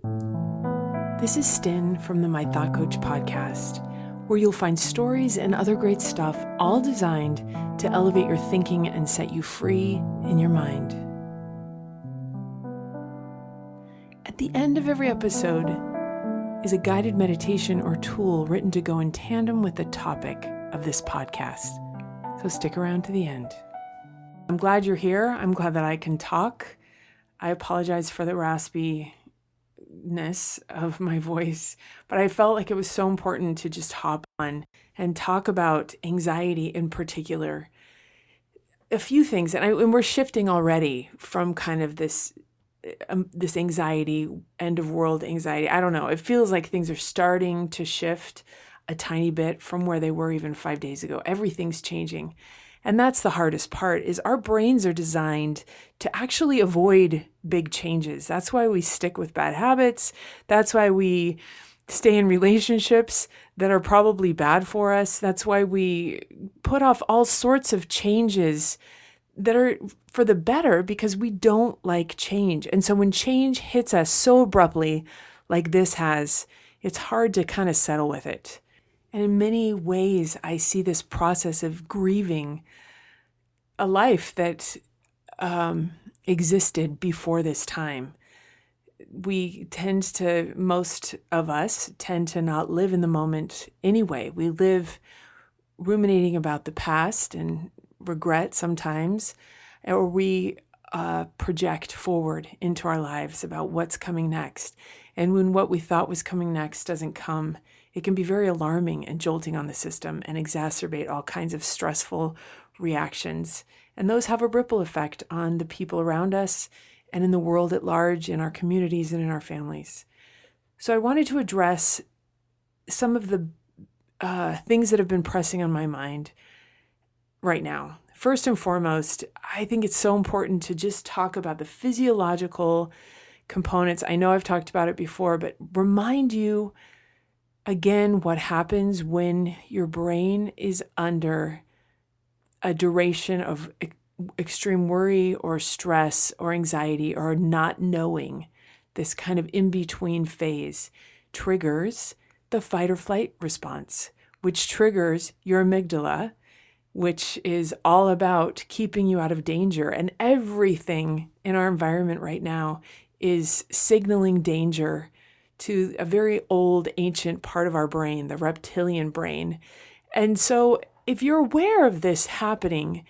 This is Stin from the My Thought Coach podcast, where you'll find stories and other great stuff, all designed to elevate your thinking and set you free in your mind. At the end of every episode is a guided meditation or tool written to go in tandem with the topic of this podcast. So stick around to the end. I'm glad you're here. I'm glad that I can talk. I apologize for the raspiness of my voice, but I felt like it was so important to just hop on and talk about anxiety in particular. A few things, and we're shifting already from kind of this anxiety, end of world anxiety. I don't know. It feels like things are starting to shift a tiny bit from where they were even 5 days ago. Everything's changing. And that's the hardest part, is our brains are designed to actually avoid big changes. That's why we stick with bad habits. That's why we stay in relationships that are probably bad for us. That's why we put off all sorts of changes that are for the better, because we don't like change. And so when change hits us so abruptly, like this has, it's hard to kind of settle with it. And in many ways, I see this process of grieving a life that existed before this time. Most of us tend to not live in the moment anyway. We live ruminating about the past and regret sometimes, or we project forward into our lives about what's coming next. And when what we thought was coming next doesn't come, it can be very alarming and jolting on the system and exacerbate all kinds of stressful reactions. And those have a ripple effect on the people around us and in the world at large, in our communities and in our families. So I wanted to address some of the things that have been pressing on my mind right now. First and foremost, I think it's so important to just talk about the physiological components. I know I've talked about it before, but remind you again what happens when your brain is under a duration of extreme worry or stress or anxiety or not knowing. This kind of in-between phase triggers the fight or flight response, which triggers your amygdala, which is all about keeping you out of danger. And everything in our environment right now is signaling danger to a very old, ancient part of our brain, the reptilian brain. And so if you're aware of this happening,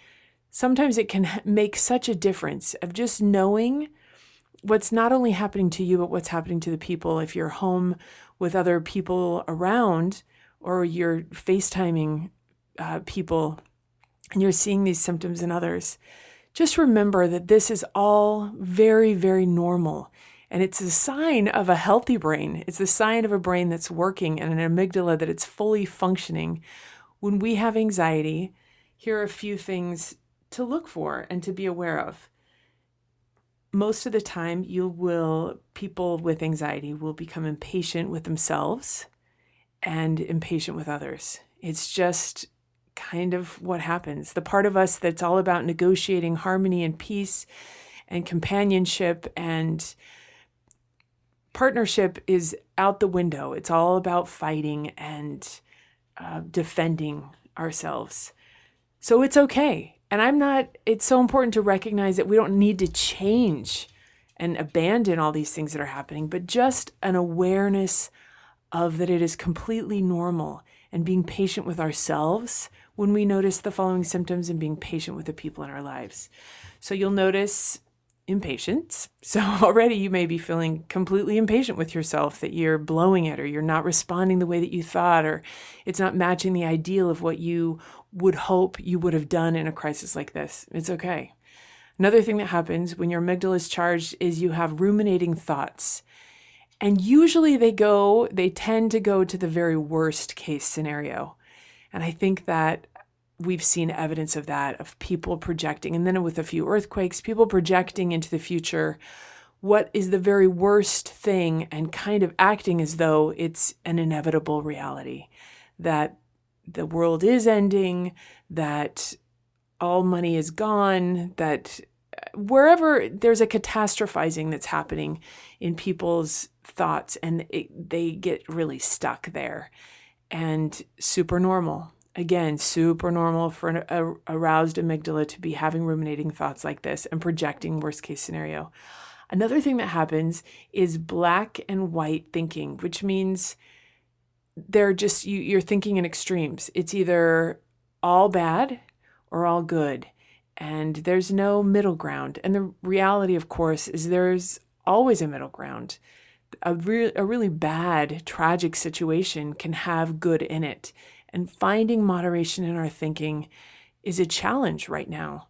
sometimes it can make such a difference of just knowing what's not only happening to you, but what's happening to the people. If you're home with other people around, or you're FaceTiming people and you're seeing these symptoms in others, just remember that this is all very, very normal. And it's a sign of a healthy brain. It's a sign of a brain that's working and an amygdala that it's fully functioning. When we have anxiety, here are a few things to look for and to be aware of. Most of the time, people with anxiety will become impatient with themselves and impatient with others. It's just kind of what happens. The part of us that's all about negotiating harmony and peace and companionship and partnership is out the window. It's all about fighting and defending ourselves. So it's okay. And it's so important to recognize that we don't need to change and abandon all these things that are happening, but just an awareness of that it is completely normal, and being patient with ourselves when we notice the following symptoms, and being patient with the people in our lives. So you'll notice impatience. So already you may be feeling completely impatient with yourself, that you're blowing it, or you're not responding the way that you thought, or it's not matching the ideal of what you would hope you would have done in a crisis like this. It's okay. Another thing that happens when your amygdala is charged is you have ruminating thoughts. And usually they tend to go to the very worst case scenario. And I think that we've seen evidence of that, of people projecting, and then with a few earthquakes, people projecting into the future what is the very worst thing and kind of acting as though it's an inevitable reality, that the world is ending, that all money is gone, that wherever there's a catastrophizing that's happening in people's thoughts, and they get really stuck there. And super normal. Again, super normal for an aroused amygdala to be having ruminating thoughts like this and projecting worst case scenario. Another thing that happens is black and white thinking, which means they're just you're thinking in extremes. It's either all bad or all good, and there's no middle ground. And the reality, of course, is there's always a middle ground. A really bad, tragic situation can have good in it. And finding moderation in our thinking is a challenge right now.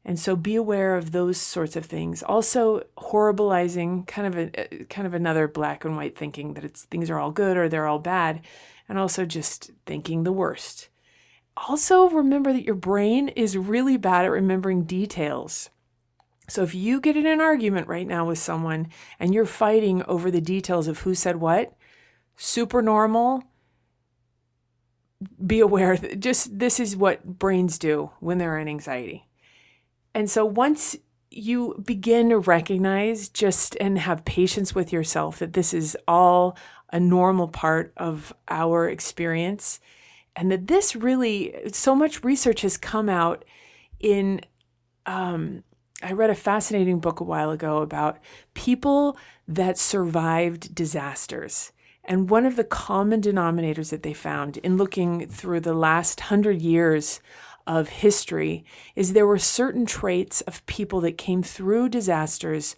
And so be aware of those sorts of things. Also, horribilizing, kind of another black and white thinking that things are all good or they're all bad, and also just thinking the worst. Also, remember that your brain is really bad at remembering details. So if you get in an argument right now with someone and you're fighting over the details of who said what, super normal. Be aware that this is what brains do when they're in anxiety. And so once you begin to recognize and have patience with yourself that this is all a normal part of our experience, and that this really, so much research has come out in, I read a fascinating book a while ago about people that survived disasters. And one of the common denominators that they found in looking through the last 100 years of history is there were certain traits of people that came through disasters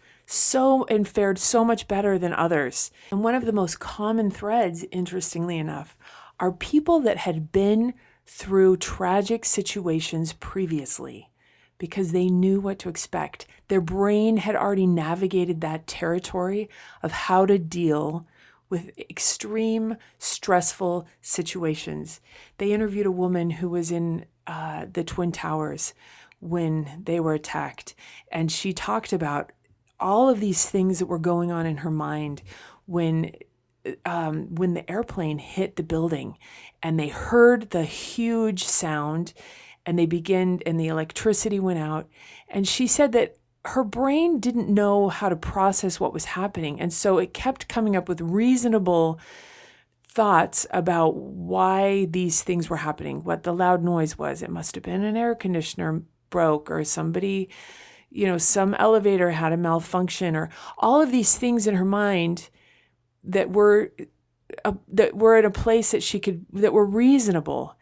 and fared so much better than others. And one of the most common threads, interestingly enough, are people that had been through tragic situations previously because they knew what to expect. Their brain had already navigated that territory of how to deal with extreme, stressful situations. They interviewed a woman who was in the Twin Towers when they were attacked, and she talked about all of these things that were going on in her mind when the airplane hit the building, and they heard the huge sound, and the electricity went out, and she said that her brain didn't know how to process what was happening. And so it kept coming up with reasonable thoughts about why these things were happening, what the loud noise was. It must have been an air conditioner broke, or somebody, some elevator had a malfunction, or all of these things in her mind that were at a place that were reasonable.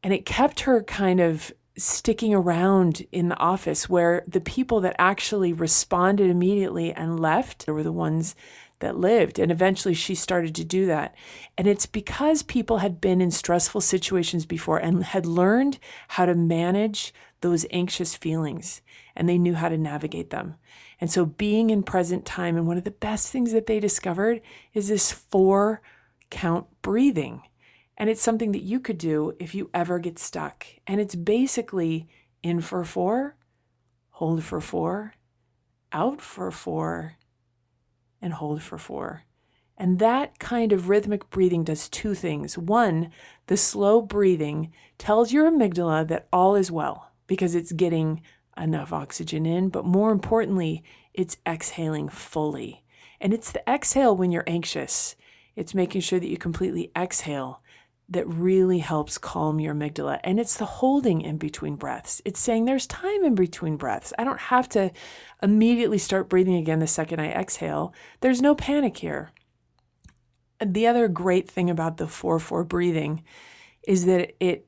And it kept her kind of sticking around in the office, where the people that actually responded immediately and left were the ones that lived. And eventually she started to do that. And it's because people had been in stressful situations before and had learned how to manage those anxious feelings, and they knew how to navigate them. And so being in present time, and one of the best things that they discovered is this 4-count breathing. And it's something that you could do if you ever get stuck. And it's basically in for 4, hold for 4, out for 4, and hold for 4. And that kind of rhythmic breathing does 2 things. One, the slow breathing tells your amygdala that all is well because it's getting enough oxygen in, but more importantly, it's exhaling fully. And it's the exhale when you're anxious. It's making sure that you completely exhale that really helps calm your amygdala. And it's the holding in between breaths. It's saying there's time in between breaths. I don't have to immediately start breathing again the second I exhale. There's no panic here. And the other great thing about the 4-4 breathing is that it,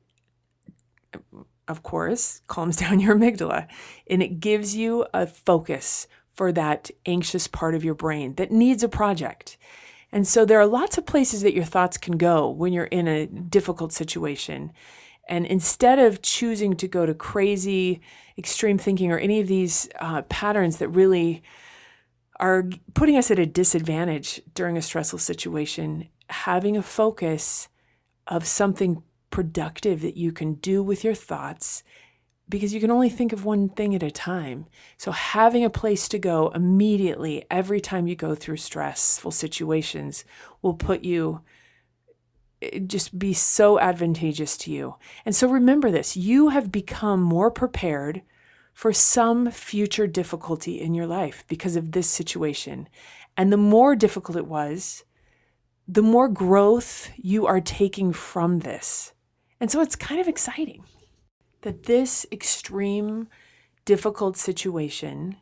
of course, calms down your amygdala, and it gives you a focus for that anxious part of your brain that needs a project. And so there are lots of places that your thoughts can go when you're in a difficult situation. And instead of choosing to go to crazy, extreme thinking or any of these patterns that really are putting us at a disadvantage during a stressful situation, having a focus of something productive that you can do with your thoughts, because you can only think of one thing at a time. So having a place to go immediately every time you go through stressful situations will just be so advantageous to you. And so remember this, you have become more prepared for some future difficulty in your life because of this situation. And the more difficult it was, the more growth you are taking from this. And so it's kind of exciting that this extreme, difficult situation,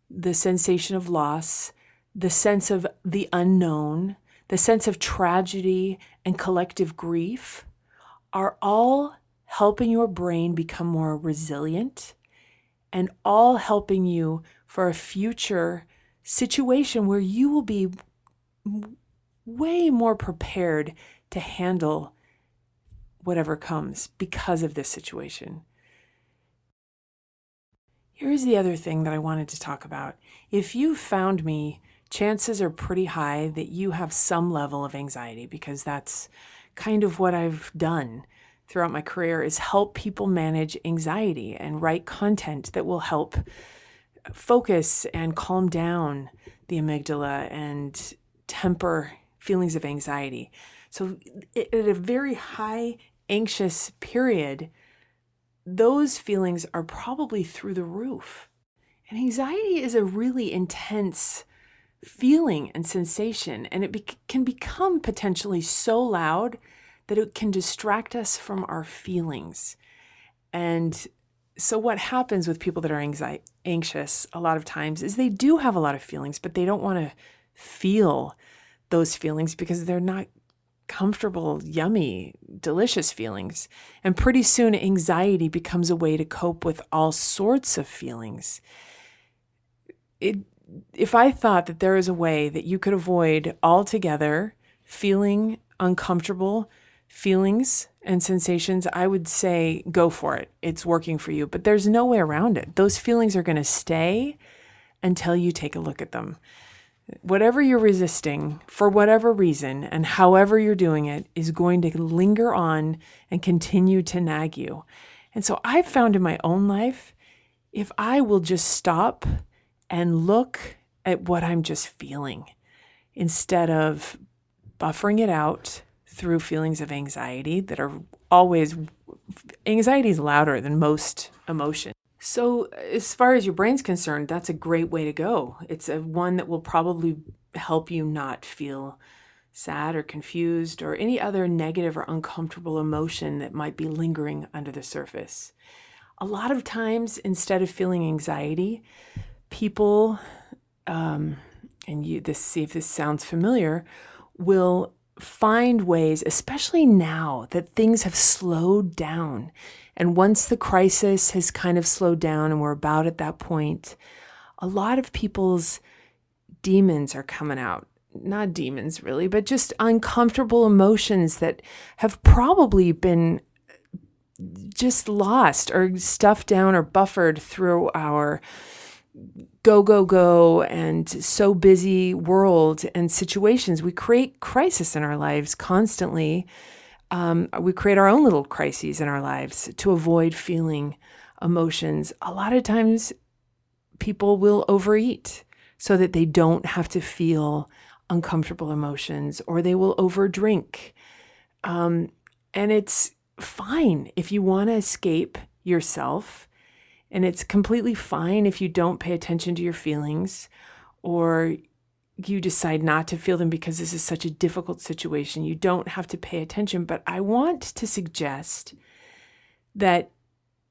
the sensation of loss, the sense of the unknown, the sense of tragedy and collective grief are all helping your brain become more resilient and all helping you for a future situation where you will be way more prepared to handle whatever comes because of this situation. Here's the other thing that I wanted to talk about. If you found me, chances are pretty high that you have some level of anxiety, because that's kind of what I've done throughout my career, is help people manage anxiety and write content that will help focus and calm down the amygdala and temper feelings of anxiety. So at a very high anxious period, those feelings are probably through the roof. And anxiety is a really intense feeling and sensation, and it can become potentially so loud that it can distract us from our feelings. And so what happens with people that are anxious a lot of times is they do have a lot of feelings, but they don't want to feel those feelings because they're not comfortable, yummy, delicious feelings. And pretty soon anxiety becomes a way to cope with all sorts of feelings. If I thought that there is a way that you could avoid altogether feeling uncomfortable feelings and sensations, I would say go for it. It's working for you, but there's no way around it. Those feelings are going to stay until you take a look at them. Whatever you're resisting, for whatever reason, and however you're doing it, is going to linger on and continue to nag you. And so I've found in my own life, if I will just stop and look at what I'm just feeling, instead of buffering it out through feelings of anxiety that are always, anxiety is louder than most emotion. So as far as your brain's concerned, that's a great way to go. It's one that will probably help you not feel sad or confused or any other negative or uncomfortable emotion that might be lingering under the surface. A lot of times, instead of feeling anxiety, people, see if this sounds familiar, will find ways, especially now that things have slowed down. And once the crisis has kind of slowed down and we're about at that point, a lot of people's demons are coming out. Not demons really, but just uncomfortable emotions that have probably been just lost or stuffed down or buffered through our go and so busy world and situations. We create crisis in our lives constantly. We create our own little crises in our lives to avoid feeling emotions. A lot of times people will overeat so that they don't have to feel uncomfortable emotions, or they will overdrink. And it's fine if you want to escape yourself. And it's completely fine if you don't pay attention to your feelings, or you decide not to feel them because this is such a difficult situation. You don't have to pay attention. But I want to suggest that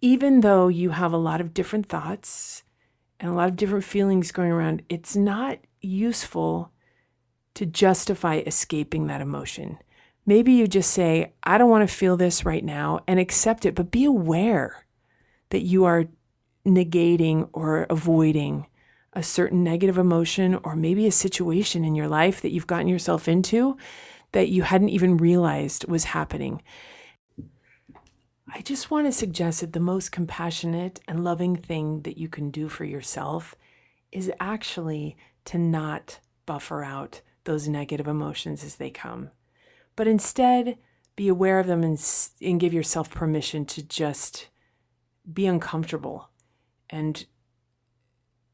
even though you have a lot of different thoughts and a lot of different feelings going around, it's not useful to justify escaping that emotion. Maybe you just say, I don't want to feel this right now, and accept it, but be aware that you are negating or avoiding a certain negative emotion, or maybe a situation in your life that you've gotten yourself into that you hadn't even realized was happening. I just want to suggest that the most compassionate and loving thing that you can do for yourself is actually to not buffer out those negative emotions as they come, but instead be aware of them and give yourself permission to just be uncomfortable and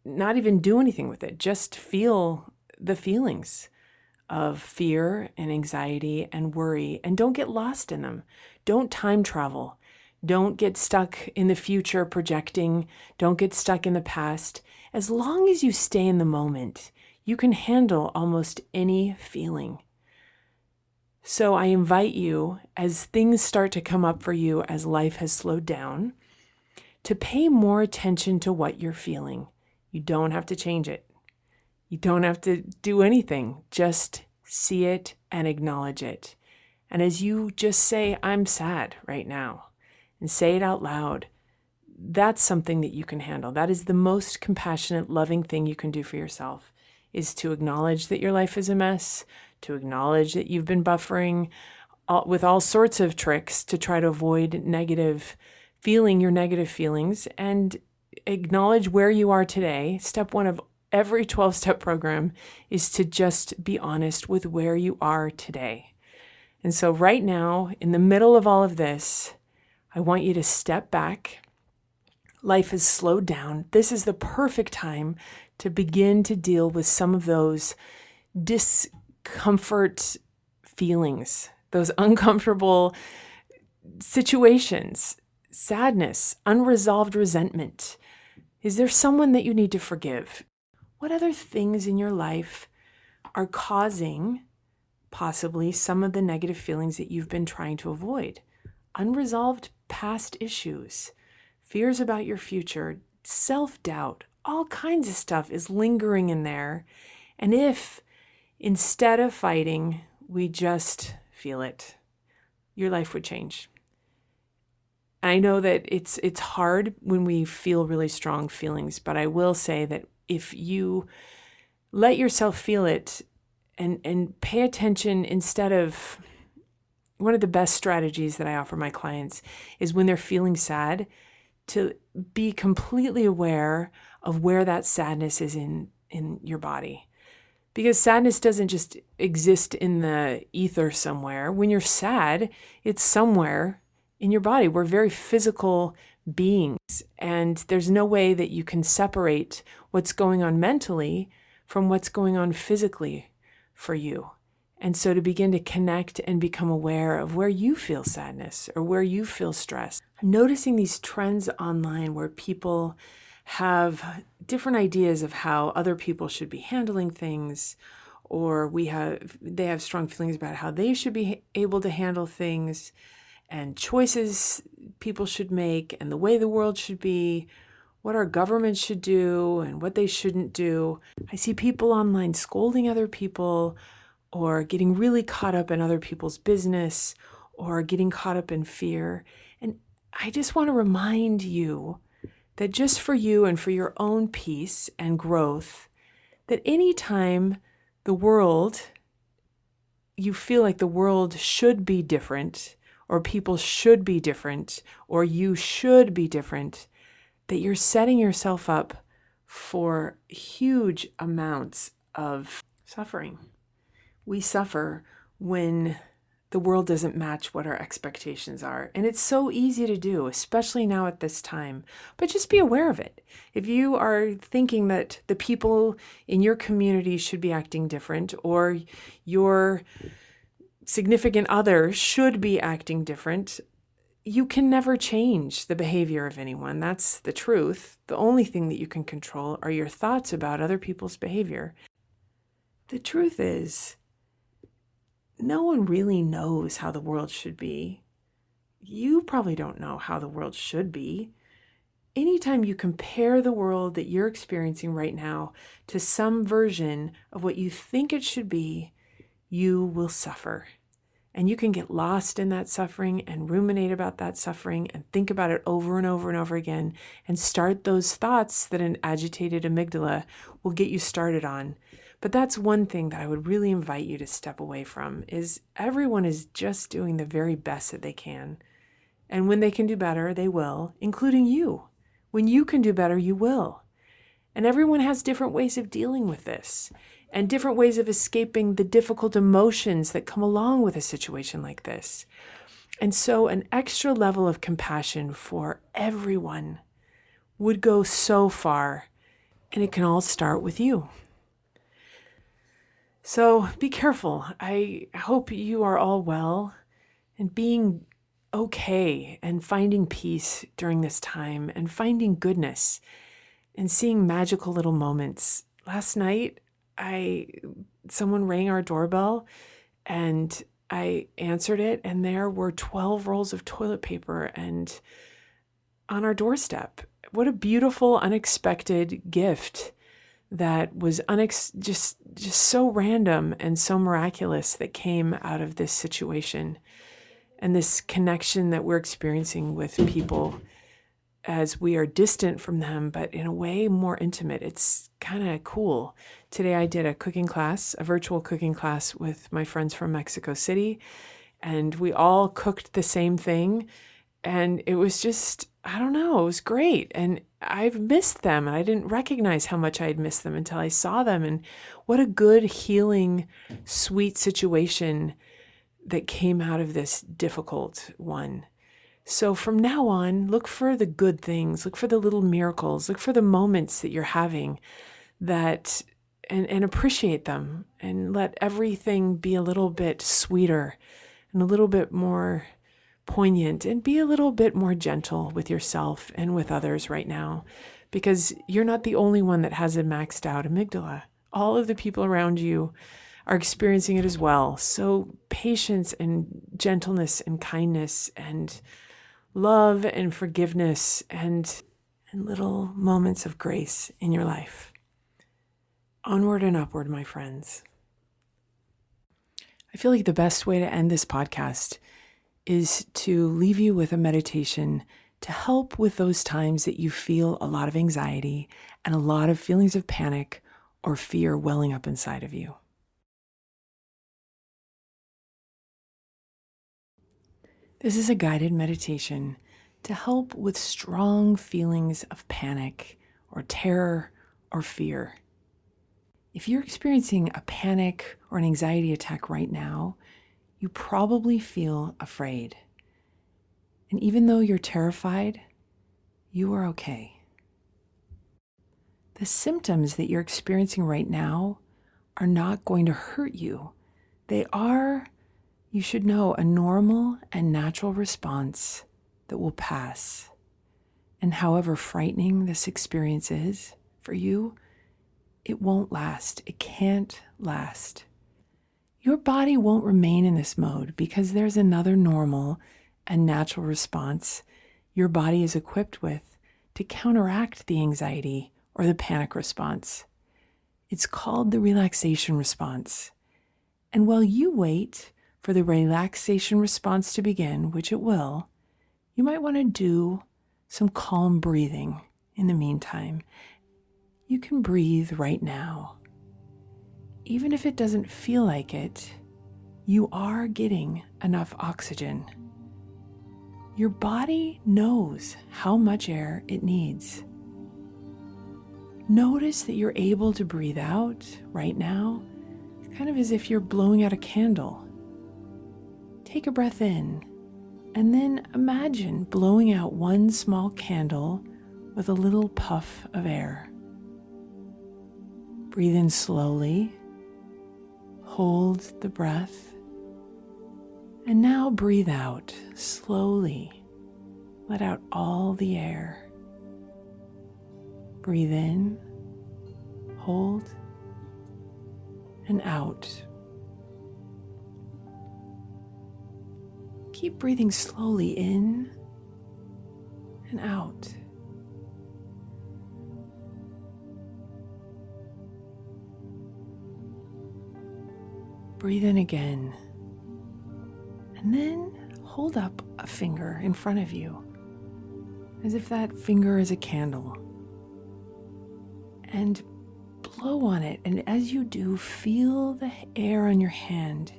not even do anything with it. Just feel the feelings of fear and anxiety and worry, and don't get lost in them. Don't time travel. Don't get stuck in the future projecting. Don't get stuck in the past. As long as you stay in the moment, you can handle almost any feeling. So I invite you, as things start to come up for you as life has slowed down, to pay more attention to what you're feeling. You don't have to change it. You don't have to do anything. Just see it and acknowledge it. And as you just say, I'm sad right now, and say it out loud, that's something that you can handle. That is the most compassionate, loving thing you can do for yourself, is to acknowledge that your life is a mess, to acknowledge that you've been buffering with all sorts of tricks to try to avoid feeling your negative feelings, and acknowledge where you are today. Step one of every 12-step program is to just be honest with where you are today. And so right now, in the middle of all of this, I want you to step back. Life has slowed down. This is the perfect time to begin to deal with some of those discomfort feelings, those uncomfortable situations, sadness, unresolved resentment. Is there someone that you need to forgive? What other things in your life are causing possibly some of the negative feelings that you've been trying to avoid? Unresolved past issues, fears about your future, self-doubt, all kinds of stuff is lingering in there. And if instead of fighting, we just feel it, your life would change. I know that it's hard when we feel really strong feelings, but I will say that if you let yourself feel it and pay attention, instead of, one of the best strategies that I offer my clients is when they're feeling sad, to be completely aware of where that sadness is in your body. Because sadness doesn't just exist in the ether somewhere. When you're sad, it's somewhere in your body. We're very physical beings, and there's no way that you can separate what's going on mentally from what's going on physically for you. And so to begin to connect and become aware of where you feel sadness or where you feel stress. I'm noticing these trends online where people have different ideas of how other people should be handling things, or they have strong feelings about how they should be able to handle things, and choices people should make, and the way the world should be, what our government should do and what they shouldn't do. I see people online scolding other people, or getting really caught up in other people's business, or getting caught up in fear. And I just want to remind you that just for you and for your own peace and growth, that anytime you feel like the world should be different, or people should be different, or you should be different, that you're setting yourself up for huge amounts of suffering. We suffer when the world doesn't match what our expectations are. And it's so easy to do, especially now at this time. But just be aware of it. If you are thinking that the people in your community should be acting different, or your significant other should be acting different, you can never change the behavior of anyone. That's the truth. The only thing that you can control are your thoughts about other people's behavior. The truth is, no one really knows how the world should be. You probably don't know how the world should be. Anytime you compare the world that you're experiencing right now to some version of what you think it should be, you will suffer. And you can get lost in that suffering and ruminate about that suffering and think about it over and over and over again, and start those thoughts that an agitated amygdala will get you started on. But that's one thing that I would really invite you to step away from, is everyone is just doing the very best that they can. And when they can do better, they will, including you. When you can do better, you will. And everyone has different ways of dealing with this, and different ways of escaping the difficult emotions that come along with a situation like this. And so an extra level of compassion for everyone would go so far, and it can all start with you. So be careful. I hope you are all well, and being okay and finding peace during this time and finding goodness and seeing magical little moments. Last night, someone rang our doorbell and I answered it, and there were 12 rolls of toilet paper and on our doorstep. What a beautiful, unexpected gift that was just so random and so miraculous that came out of this situation and this connection that we're experiencing with people as we are distant from them, but in a way more intimate. It's kind of cool. Today I did a virtual cooking class with my friends from Mexico City, and we all cooked the same thing. And it was just, I don't know, it was great. And I've missed them, and I didn't recognize how much I had missed them until I saw them. And what a good, healing, sweet situation that came out of this difficult one. So from now on, look for the good things, look for the little miracles, look for the moments that you're having that, and appreciate them, and let everything be a little bit sweeter and a little bit more poignant, and be a little bit more gentle with yourself and with others right now, because you're not the only one that has a maxed out amygdala. All of the people around you are experiencing it as well. So patience and gentleness and kindness and love and forgiveness and little moments of grace in your life. Onward and upward, my friends. I feel like the best way to end this podcast is to leave you with a meditation to help with those times that you feel a lot of anxiety and a lot of feelings of panic or fear welling up inside of you. This is a guided meditation to help with strong feelings of panic or terror or fear. If you're experiencing a panic or an anxiety attack right now, you probably feel afraid. And even though you're terrified, you are okay. The symptoms that you're experiencing right now are not going to hurt you. They are, you should know, a normal and natural response that will pass. And however frightening this experience is for you, it won't last. It can't last. Your body won't remain in this mode because there's another normal and natural response your body is equipped with to counteract the anxiety or the panic response. It's called the relaxation response. And while you wait for the relaxation response to begin, which it will, you might want to do some calm breathing in the meantime. You can breathe right now. Even if it doesn't feel like it, you are getting enough oxygen. Your body knows how much air it needs. Notice that you're able to breathe out right now, kind of as if you're blowing out a candle. Take a breath in, and then imagine blowing out one small candle with a little puff of air. Breathe in slowly, hold the breath, and now breathe out slowly. Let out all the air. Breathe in, hold, and out. Keep breathing slowly in and out. Breathe in again, and then hold up a finger in front of you, as if that finger is a candle, and blow on it. And as you do, feel the air on your hand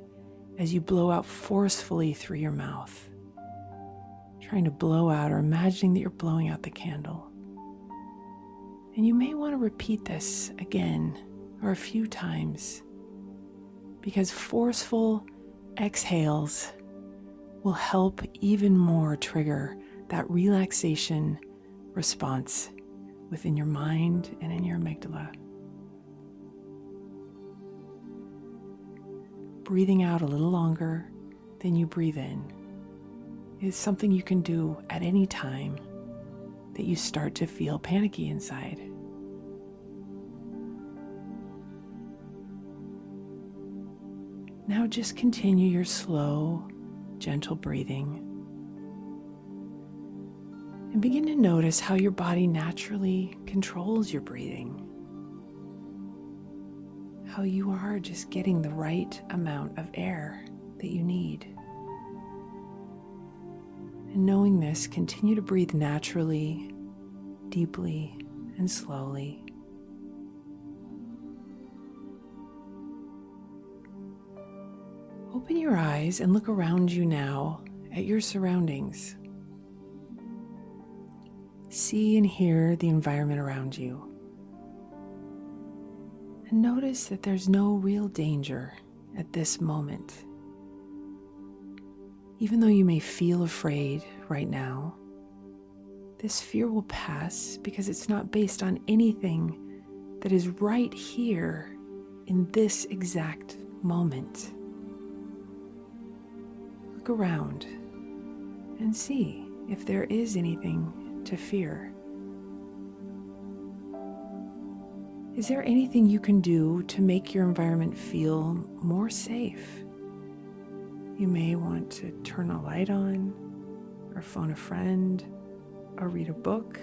as you blow out forcefully through your mouth, trying to blow out or imagining that you're blowing out the candle. And you may want to repeat this again or a few times, because forceful exhales will help even more trigger that relaxation response within your mind and in your amygdala. Breathing out a little longer than you breathe in. is something you can do at any time that you start to feel panicky inside. Now just continue your slow, gentle breathing and begin to notice how your body naturally controls your breathing. How you are just getting the right amount of air that you need. And knowing this, continue to breathe naturally, deeply, and slowly. Open your eyes and look around you now at your surroundings. See and hear the environment around you. And notice that there's no real danger at this moment. Even though you may feel afraid right now, this fear will pass because it's not based on anything that is right here in this exact moment. Look around and see if there is anything to fear. Is there anything you can do to make your environment feel more safe? You may want to turn a light on, or phone a friend, or read a book.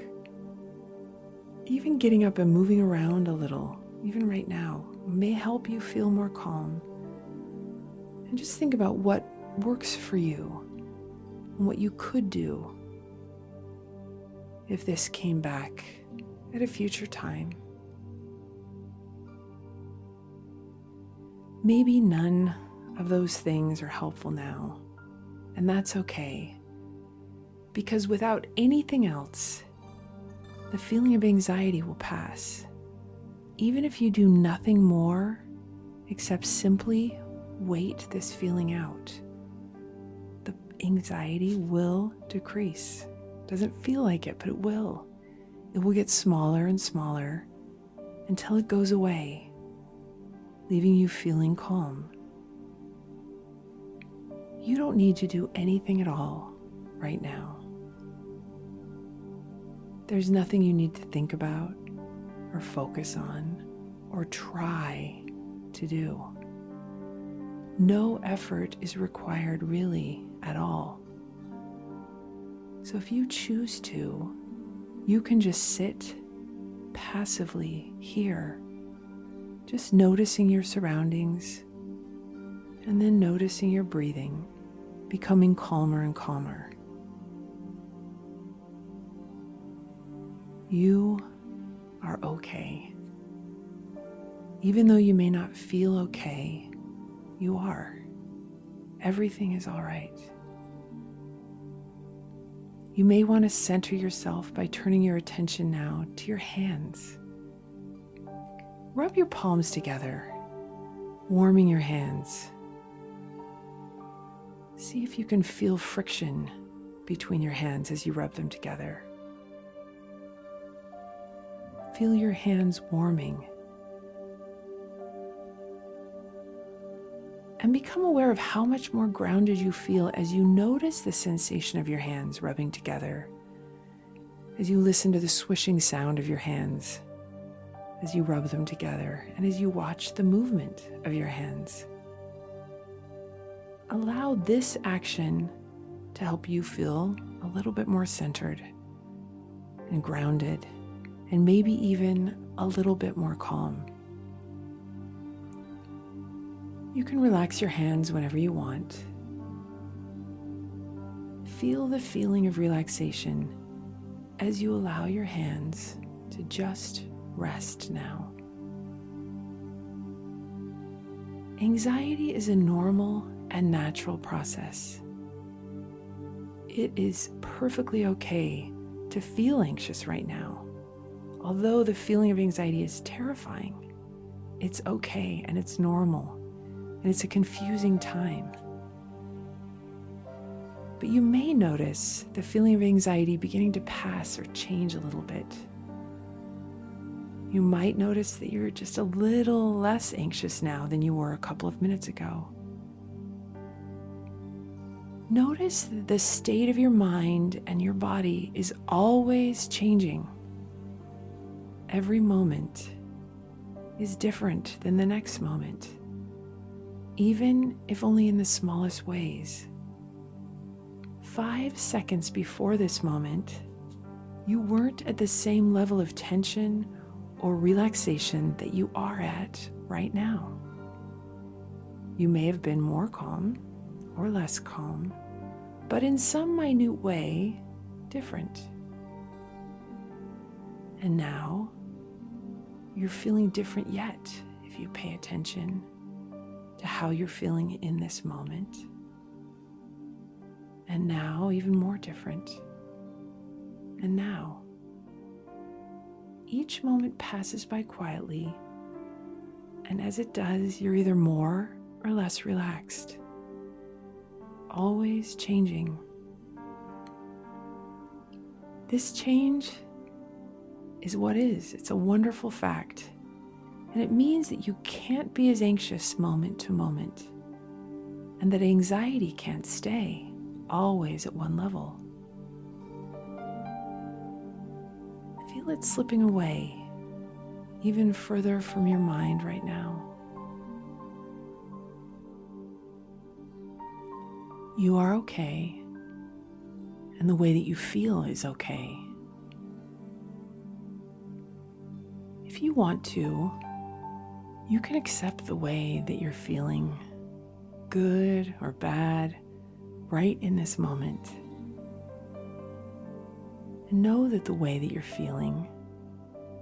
Even getting up and moving around a little, even right now, may help you feel more calm. And just think about what works for you and what you could do if this came back at a future time. Maybe none of those things are helpful now, and that's okay, because without anything else, the feeling of anxiety will pass, even if you do nothing more except simply wait this feeling out. The anxiety will decrease. Doesn't feel like it, but it will. It will get smaller and smaller until it goes away, leaving you feeling calm. You don't need to do anything at all right now. There's nothing you need to think about or focus on or try to do. No effort is required really at all. So if you choose to, you can just sit passively here, just noticing your surroundings and then noticing your breathing, becoming calmer and calmer. You are okay. Even though you may not feel okay, you are. Everything is all right. You may want to center yourself by turning your attention now to your hands. Rub your palms together, warming your hands. See if you can feel friction between your hands as you rub them together. Feel your hands warming. And become aware of how much more grounded you feel as you notice the sensation of your hands rubbing together, as you listen to the swishing sound of your hands, as you rub them together, and as you watch the movement of your hands. Allow this action to help you feel a little bit more centered and grounded, and maybe even a little bit more calm. You can relax your hands whenever you want. Feel the feeling of relaxation as you allow your hands to just rest now. Anxiety is a normal and natural process. It is perfectly okay to feel anxious right now. Although the feeling of anxiety is terrifying, it's okay and it's normal. And it's a confusing time. But you may notice the feeling of anxiety beginning to pass or change a little bit. You might notice that you're just a little less anxious now than you were a couple of minutes ago. Notice that the state of your mind and your body is always changing. Every moment is different than the next moment, even if only in the smallest ways. 5 seconds before this moment, you weren't at the same level of tension or relaxation that you are at right now. You may have been more calm or less calm, but in some minute way, different. And now, you're feeling different yet if you pay attention to how you're feeling in this moment. And now, even more different. And now, each moment passes by quietly, and as it does, you're either more or less relaxed, always changing. This change is what is. It's a wonderful fact, and it means that you can't be as anxious moment to moment, and that anxiety can't stay always at one level. Feel it slipping away even further from your mind right now. You are okay, and the way that you feel is okay. If you want to, you can accept the way that you're feeling, good or bad, right in this moment. And know that the way that you're feeling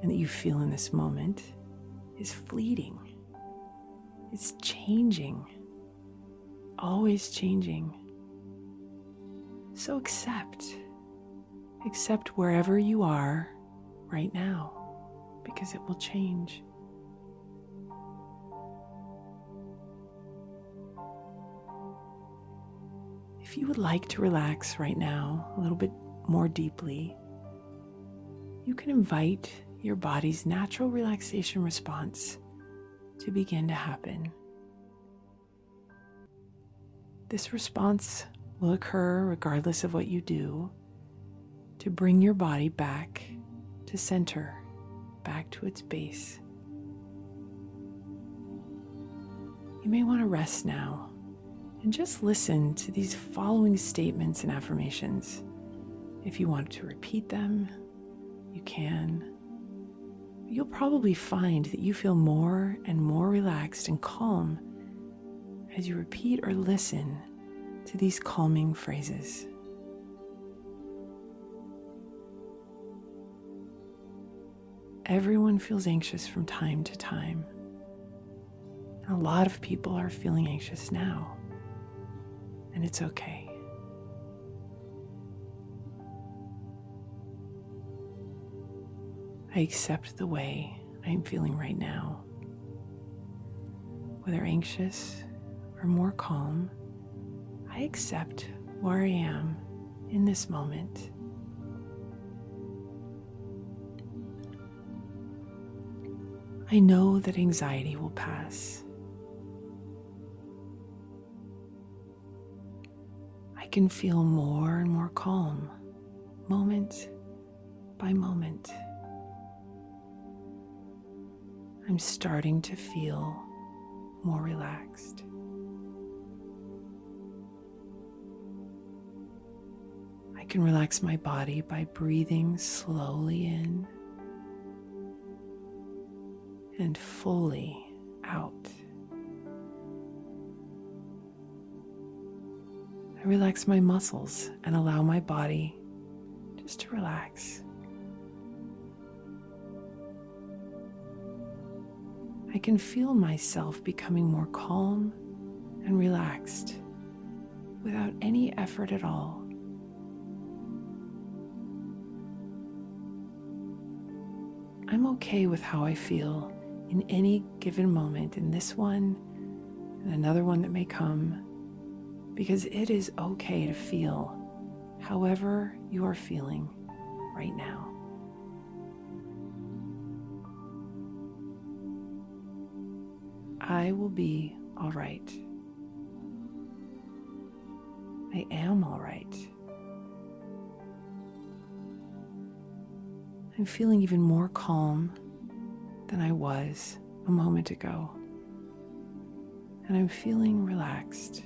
and that you feel in this moment is fleeting. It's changing, always changing. So accept wherever you are right now, because it will change. If you would like to relax right now a little bit more deeply, you can invite your body's natural relaxation response to begin to happen. This response will occur regardless of what you do to bring your body back to center, back to its base. You may want to rest now and just listen to these following statements and affirmations. If you want to repeat them, you can. You'll probably find that you feel more and more relaxed and calm as you repeat or listen to these calming phrases. Everyone feels anxious from time to time. A lot of people are feeling anxious now, and it's okay. I accept the way I am feeling right now. Whether anxious or more calm, I accept where I am in this moment. I know that anxiety will pass. I can feel more and more calm, moment by moment. I'm starting to feel more relaxed. I can relax my body by breathing slowly in and fully out. I relax my muscles and allow my body just to relax. I can feel myself becoming more calm and relaxed without any effort at all. I'm okay with how I feel in any given moment, in this one and another one that may come, because it is okay to feel however you are feeling right now. I will be all right. I am all right. I'm feeling even more calm than I was a moment ago. And I'm feeling relaxed.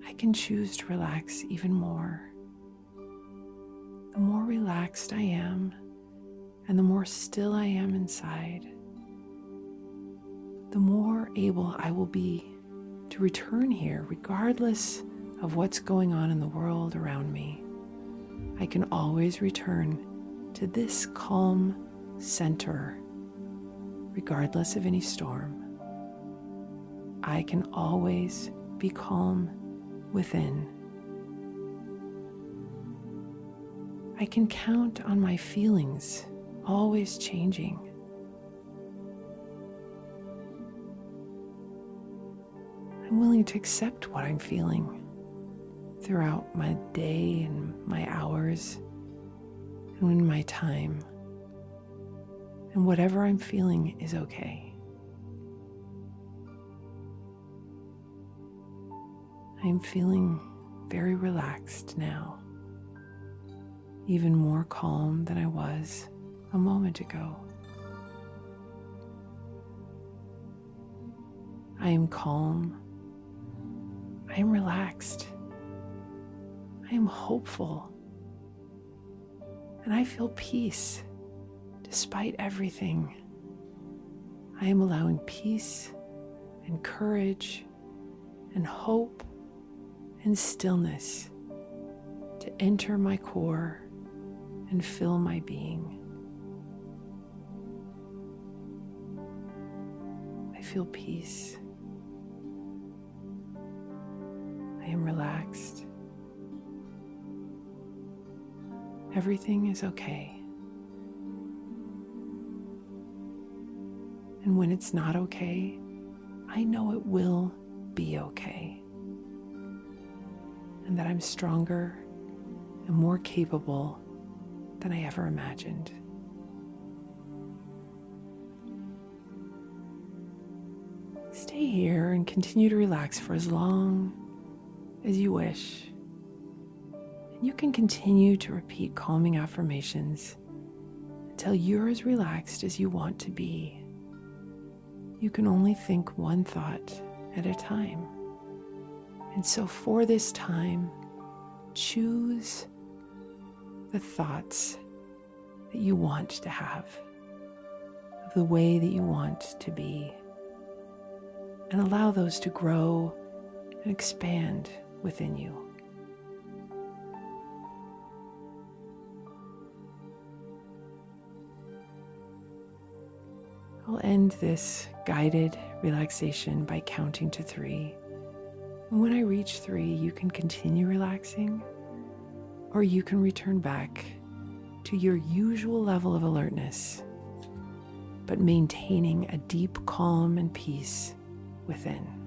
I can choose to relax even more. The more relaxed I am, and the more still I am inside, the more able I will be to return here regardless of what's going on in the world around me. I can always return to this calm center regardless of any storm. I can always be calm within. I can count on my feelings always changing. I'm willing to accept what I'm feeling throughout my day and my hours and in my time. And whatever I'm feeling is okay. I am feeling very relaxed now, even more calm than I was a moment ago. I am calm. I am relaxed. I am hopeful. And I feel peace despite everything. I am allowing peace and courage and hope and stillness to enter my core and fill my being. I feel peace. I am relaxed. Everything is okay. And when it's not okay, I know it will be okay. And that I'm stronger and more capable than I ever imagined. Stay here and continue to relax for as long as you wish. And you can continue to repeat calming affirmations until you're as relaxed as you want to be. You can only think one thought at a time. And so for this time, choose the thoughts that you want to have, of the way that you want to be, and allow those to grow and expand within you. I'll end this guided relaxation by counting to 3. And when I reach 3, you can continue relaxing, or you can return back to your usual level of alertness, but maintaining a deep calm and peace within.